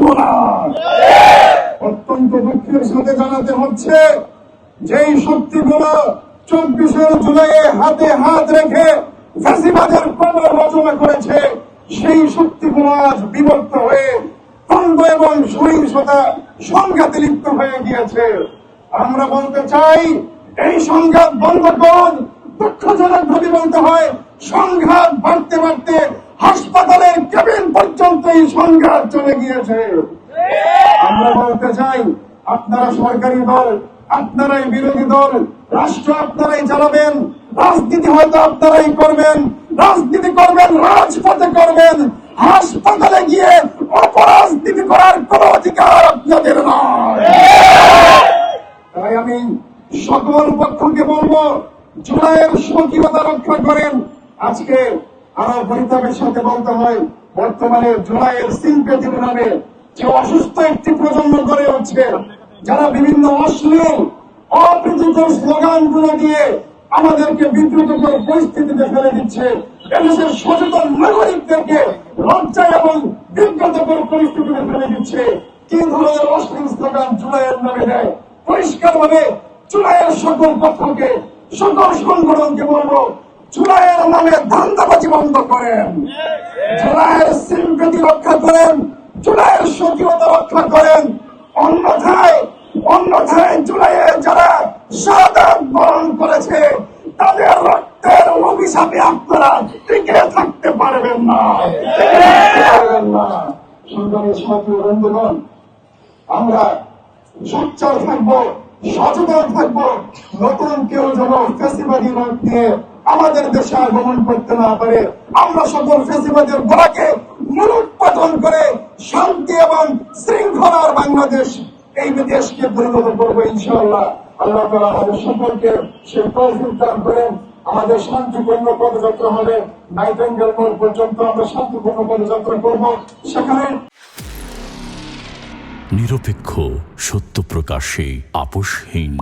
দেব না। অত্যন্ত দুঃখের সাথে জানাতে হচ্ছে, যেই শক্তিগুলো 24 জুলাইয়ে হাতে হাত রেখে ফ্যাসিবাদের কবর রচনা করেছে, সেই শক্তিগুলো আজ বিভক্ত হয়ে দ্বন্দ্ব এবং সহিংসতা সংঘাতে লিপ্ত হয়ে গিয়েছে। আমরা বলতে চাই, এই সংঘাত বন্ধ করুন। দুঃখজনক ভাবে বলতে হয়, সংঘাত বাড়তে বাড়তে হাসপাতালের কেবিন পর্যন্ত এই সংঘাত চলে গিয়েছে। আমরা বলতে চাই, আপনারা সরকারি দল, আপনারাই বিরোধী দল, রাষ্ট্র আপনারাই চালাবেন, রাজনীতি হয়তো আপনারাই করবেন, রাজনীতি করবেন রাজপথে করবেন, হাসপাতালে গিয়ে অপরাজনীতি করার কোন অধিকার আপনাদের নয়। তাই আমি সকল পক্ষকে বলবো, জুলাইয়ের স্বকীয়তা রক্ষা করেন। আজকে আরো পরিতাপের সাথে বলতে হয়, বর্তমানে জুলাইয়ের সিম্পেথি নামে যে অসুস্থ একটি প্রজন্ম গড়ে উঠছে, যারা বিভিন্ন অশ্লীল অপ্রীতিকর স্লোগানগুলো দিয়ে আমাদেরকে বিদ্রুতকর পরিস্থিতিতে ফেলে দিচ্ছে, এদেশের সচেতন নাগরিকদেরকে লজ্জা এবং বিব্রতকর পরিস্থিতিতে ফেলে দিচ্ছে। কি ধরনের অশ্লীল স্লোগান জুলাইয়ের নামে দেয়, পরিষ্কার ভাবে জুলাইয়ের সকল পক্ষকে, সকল সংগঠনকে বলবো, জুলাইয়ের নামে ধান্দাবাজি বন্ধ করেন, জুলাইয়ের সিম্পেথি রক্ষা করেন, জুলাইয়ের স্বকীয়তা রক্ষা করেন। অন্যথায় জুলাইয়ে যারা শাহাদাত বরণ করেছে, তাদের রক্তের অভিশাপে আপনারা টিকে থাকতে পারবেন না। সংগ্রামী সাথী বন্ধুগণ, আমরা সোচ্চার থাকবো, সচেতন থাকবো, নতুন কেউ যেন ফ্যাসিবাদী রূপ নিয়ে আমাদের দেশে আগমন করতে না পারে। আমরা সকল ফ্যাসিবাদের গোড়াকে মূলোৎপাটন করে শান্তি এবং শৃঙ্খলার বাংলাদেশ, এই দেশকে পরিণত করবো ইনশাআল্লাহ। আল্লাহ তাআলা আমাদের সকলকে সেই তৌফিক দান করেন। আমাদের শান্তিপূর্ণ পদযাত্রা হবে, নাইটেঙ্গেল মোড় পর্যন্ত আমরা শান্তিপূর্ণ পদযাত্রা করবো। সেখানে নিরপেক্ষ, সত্য প্রকাশে আপোষহীন।